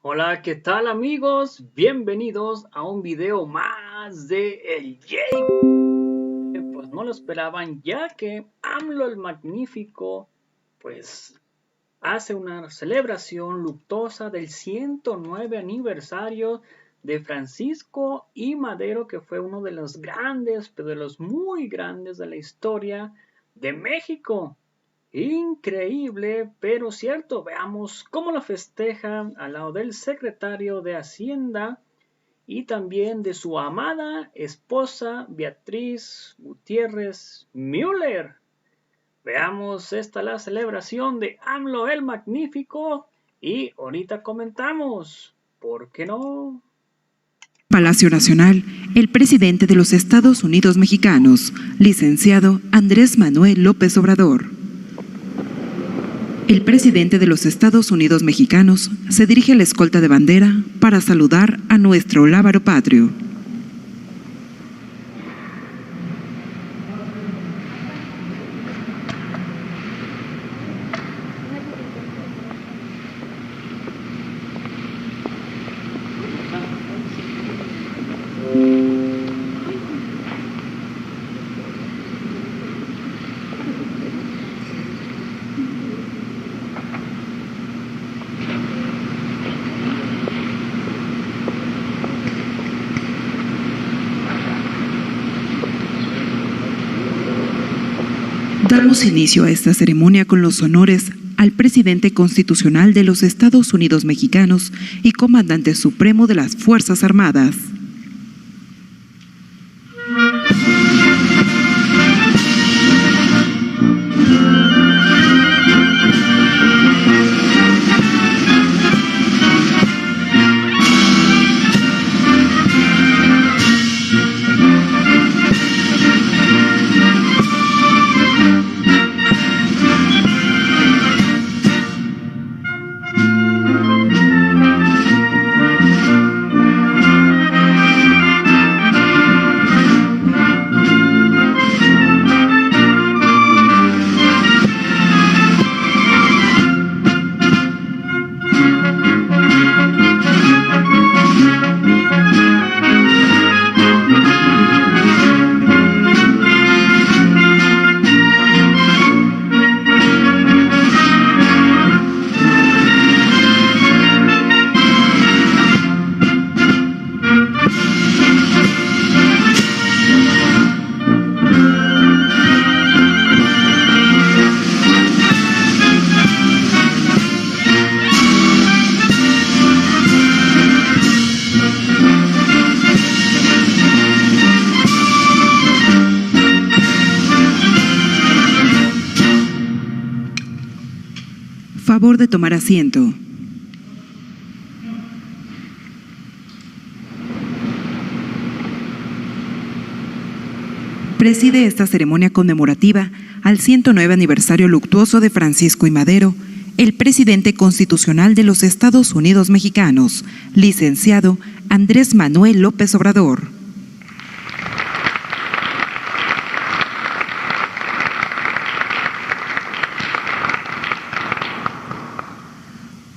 Hola, ¿qué tal amigos? Bienvenidos a un video más de El Jay. Pues no lo esperaban, ya que AMLO el Magnífico pues hace una celebración luctuosa del 109 aniversario de Francisco I. Madero, que fue uno de los grandes, pero de los muy grandes de la historia de México. Increíble, pero cierto. Veamos cómo lo festejan al lado del secretario de Hacienda y también de su amada esposa Beatriz Gutiérrez Müller. Veamos la celebración de AMLO el Magnífico y ahorita comentamos. ¿Por qué no? Palacio Nacional, el presidente de los Estados Unidos Mexicanos, licenciado Andrés Manuel López Obrador. El presidente de los Estados Unidos Mexicanos se dirige a la escolta de bandera para saludar a nuestro lábaro patrio. Damos inicio a esta ceremonia con los honores al presidente constitucional de los Estados Unidos Mexicanos y comandante supremo de las Fuerzas Armadas. Favor de tomar asiento. Preside esta ceremonia conmemorativa al 109 aniversario luctuoso de Francisco I. Madero, el presidente constitucional de los Estados Unidos Mexicanos, licenciado Andrés Manuel López Obrador.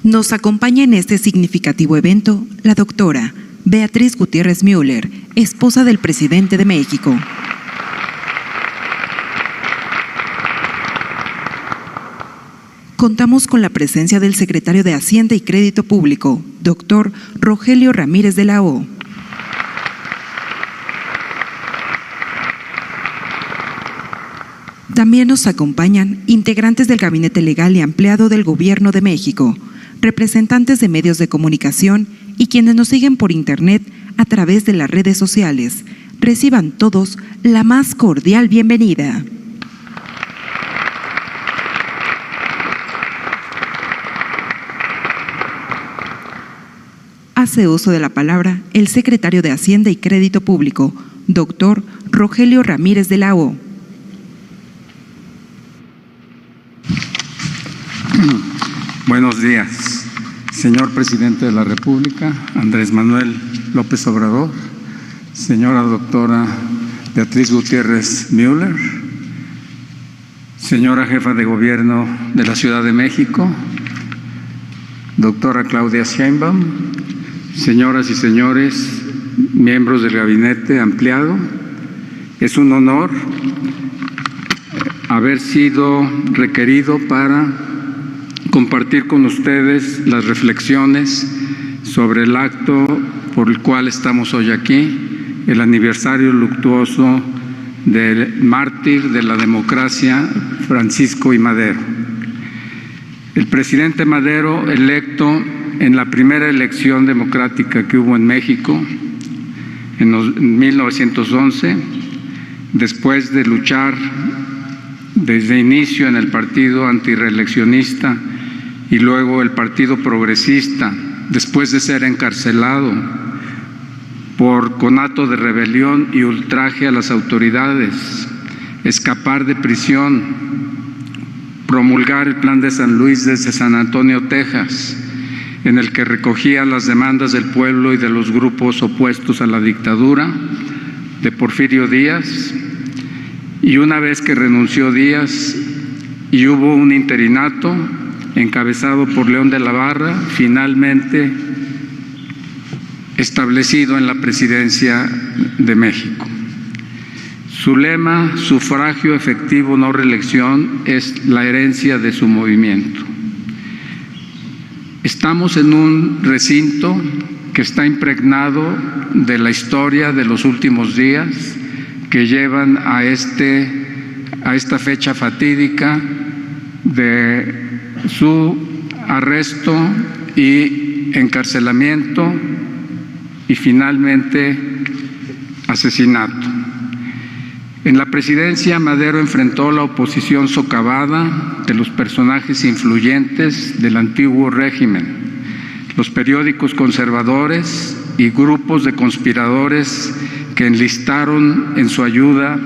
Nos acompaña en este significativo evento la doctora Beatriz Gutiérrez Müller, esposa del presidente de México. Contamos con la presencia del secretario de Hacienda y Crédito Público, doctor Rogelio Ramírez de la O. También nos acompañan integrantes del Gabinete Legal y Ampliado del Gobierno de México, representantes de medios de comunicación y quienes nos siguen por internet a través de las redes sociales. Reciban todos la más cordial bienvenida. Hace uso de la palabra el secretario de Hacienda y Crédito Público, doctor Rogelio Ramírez de la O. Buenos días, señor presidente de la República, Andrés Manuel López Obrador, señora doctora Beatriz Gutiérrez Müller, señora jefa de gobierno de la Ciudad de México, doctora Claudia Sheinbaum, señoras y señores, miembros del gabinete ampliado, es un honor haber sido requerido para compartir con ustedes las reflexiones sobre el acto por el cual estamos hoy aquí, el aniversario luctuoso del mártir de la democracia, Francisco I. Madero. El presidente Madero, electo en la primera elección democrática que hubo en México, en 1911, después de luchar desde inicio en el partido antirreeleccionista y luego el Partido Progresista, después de ser encarcelado por conato de rebelión y ultraje a las autoridades, escapar de prisión, promulgar el Plan de San Luis desde San Antonio, Texas, en el que recogía las demandas del pueblo y de los grupos opuestos a la dictadura de Porfirio Díaz, y una vez que renunció Díaz y hubo un interinato encabezado por León de la Barra, finalmente establecido en la presidencia de México. Su lema, sufragio efectivo, no reelección, es la herencia de su movimiento. Estamos en un recinto que está impregnado de la historia de los últimos días que llevan a esta fecha fatídica de su arresto y encarcelamiento y finalmente asesinato. En la presidencia, Madero enfrentó la oposición socavada de los personajes influyentes del antiguo régimen, los periódicos conservadores y grupos de conspiradores que enlistaron en su ayuda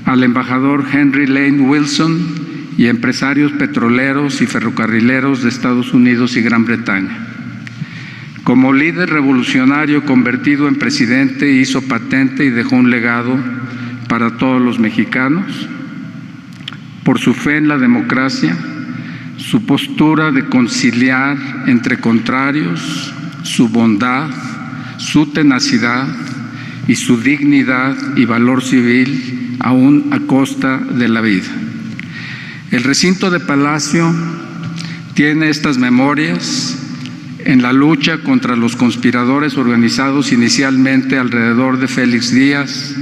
al embajador Henry Lane Wilson y empresarios petroleros y ferrocarrileros de Estados Unidos y Gran Bretaña. Como líder revolucionario convertido en presidente, hizo patente y dejó un legado para todos los mexicanos por su fe en la democracia, su postura de conciliar entre contrarios, su bondad, su tenacidad y su dignidad y valor civil, aún a costa de la vida. El recinto de Palacio tiene estas memorias en la lucha contra los conspiradores organizados inicialmente alrededor de Félix Díaz,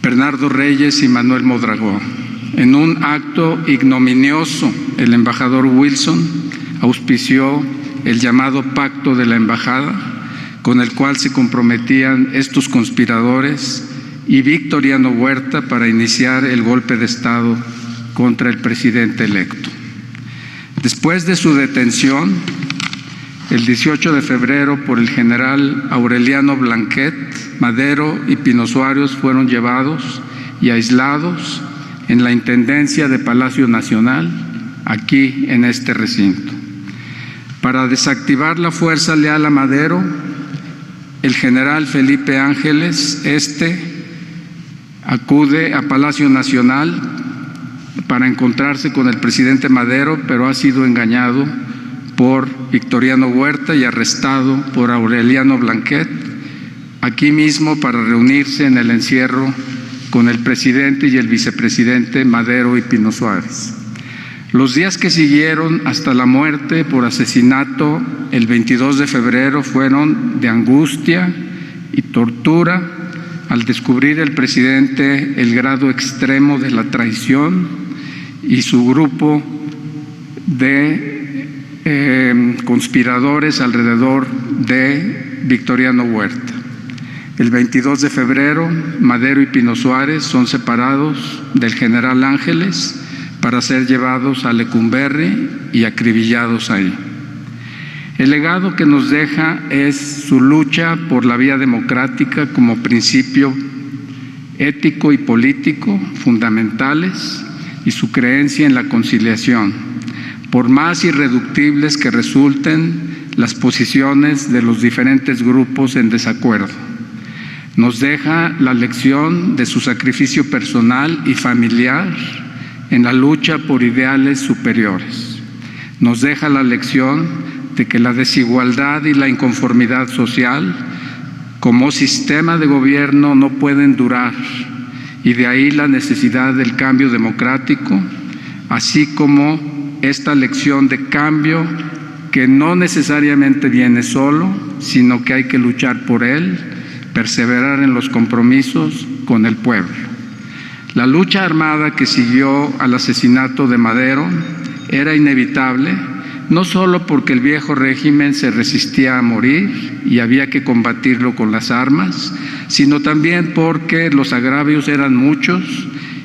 Bernardo Reyes y Manuel Mondragón. En un acto ignominioso, el embajador Wilson auspició el llamado Pacto de la Embajada, con el cual se comprometían estos conspiradores y Victoriano Huerta para iniciar el golpe de Estado contra el presidente electo. Después de su detención, el 18 de febrero, por el general Aureliano Blanquet, Madero y Pino Suárez fueron llevados y aislados en la Intendencia de Palacio Nacional, aquí en este recinto. Para desactivar la fuerza leal a Madero, el general Felipe Ángeles acude a Palacio Nacional para encontrarse con el presidente Madero, pero ha sido engañado por Victoriano Huerta y arrestado por Aureliano Blanquet, aquí mismo para reunirse en el encierro con el presidente y el vicepresidente Madero y Pino Suárez. Los días que siguieron hasta la muerte por asesinato, el 22 de febrero, fueron de angustia y tortura al descubrir el presidente el grado extremo de la traición y su grupo de conspiradores alrededor de Victoriano Huerta. El 22 de febrero, Madero y Pino Suárez son separados del general Ángeles para ser llevados a Lecumberri y acribillados ahí. El legado que nos deja es su lucha por la vía democrática como principio ético y político fundamentales y su creencia en la conciliación, por más irreductibles que resulten las posiciones de los diferentes grupos en desacuerdo. Nos deja la lección de su sacrificio personal y familiar en la lucha por ideales superiores. Nos deja la lección de que la desigualdad y la inconformidad social como sistema de gobierno no pueden durar, y de ahí la necesidad del cambio democrático, así como esta lección de cambio que no necesariamente viene solo, sino que hay que luchar por él, perseverar en los compromisos con el pueblo. La lucha armada que siguió al asesinato de Madero era inevitable, no solo porque el viejo régimen se resistía a morir y había que combatirlo con las armas, sino también porque los agravios eran muchos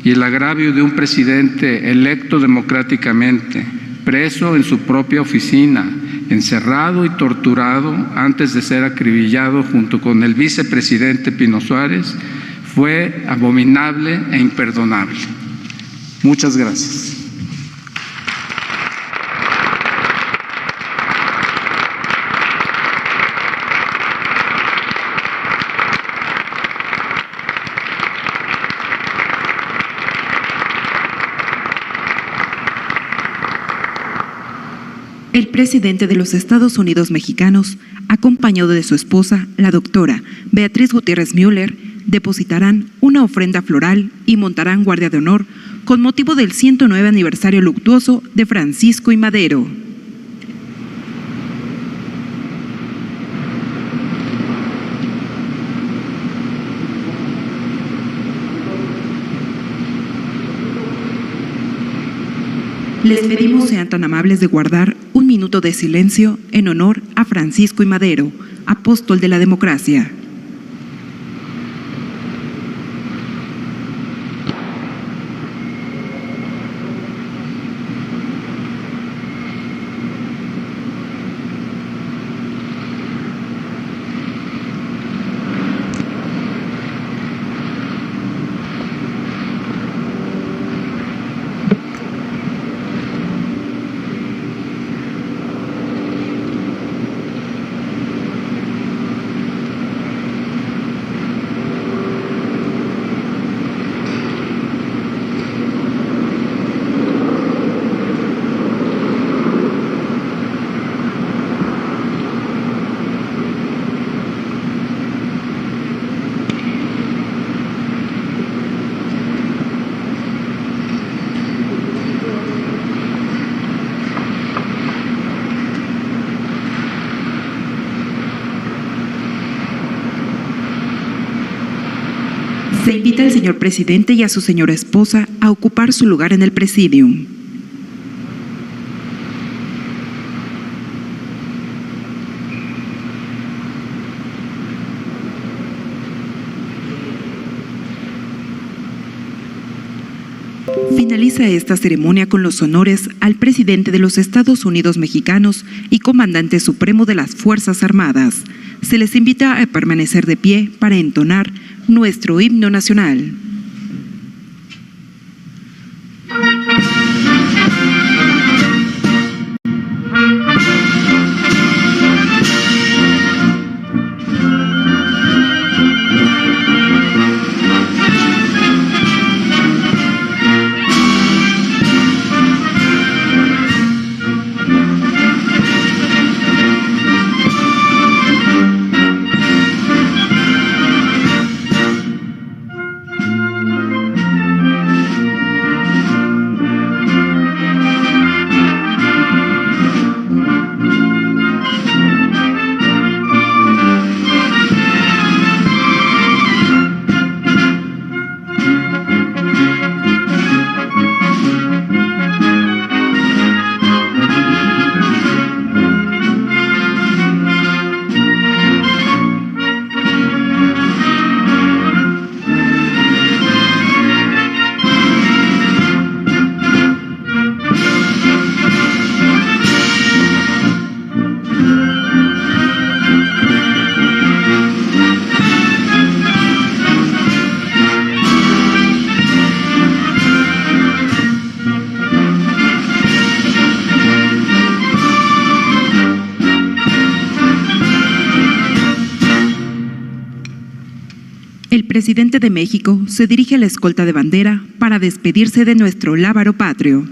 y el agravio de un presidente electo democráticamente, preso en su propia oficina, encerrado y torturado antes de ser acribillado junto con el vicepresidente Pino Suárez, fue abominable e imperdonable. Muchas gracias. El presidente de los Estados Unidos mexicanos, acompañado de su esposa, la doctora Beatriz Gutiérrez Müller, depositarán una ofrenda floral y montarán guardia de honor con motivo del 109 aniversario luctuoso de Francisco y Madero. Les pedimos sean tan amables de guardar un minuto de silencio en honor a Francisco y Madero, apóstol de la democracia. Se invita al señor presidente y a su señora esposa a ocupar su lugar en el presidium. Finaliza esta ceremonia con los honores al presidente de los Estados Unidos mexicanos y comandante supremo de las Fuerzas Armadas. Se les invita a permanecer de pie para entonar nuestro himno nacional. El presidente de México se dirige a la escolta de bandera para despedirse de nuestro lábaro patrio.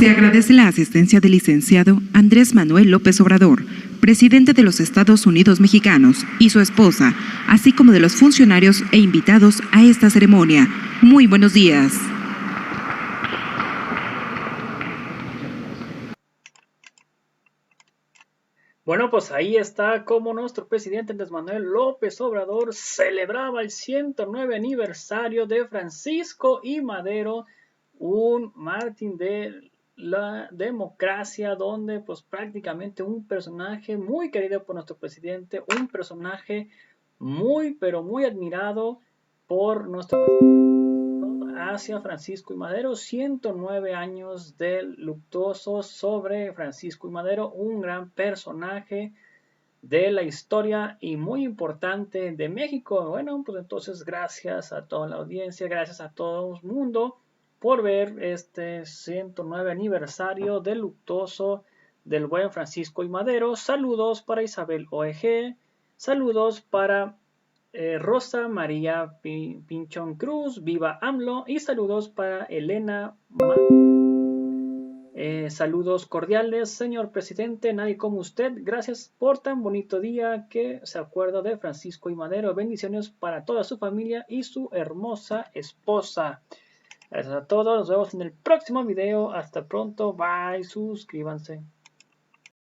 Se agradece la asistencia del licenciado Andrés Manuel López Obrador, presidente de los Estados Unidos mexicanos, y su esposa, así como de los funcionarios e invitados a esta ceremonia. Muy buenos días. Bueno, pues ahí está como nuestro presidente Andrés Manuel López Obrador celebraba el 109 aniversario de Francisco I. Madero, un mártir de la democracia, donde pues prácticamente un personaje muy querido por nuestro presidente, un personaje muy pero muy admirado por nuestro hacia Francisco I. Madero, 109 años del luctuoso sobre Francisco I. Madero, un gran personaje de la historia y muy importante de México. Bueno, pues entonces gracias a toda la audiencia, gracias a todo el mundo por ver este 109 aniversario del luctuoso del buen Francisco I. Madero. Saludos para Isabel OEG, saludos para Rosa María Pinchón Cruz, viva AMLO, y saludos para Elena. Saludos cordiales, señor presidente, nadie como usted. Gracias por tan bonito día que se acuerda de Francisco I. Madero. Bendiciones para toda su familia y su hermosa esposa. Gracias a todos, nos vemos en el próximo video. Hasta pronto, bye, suscríbanse.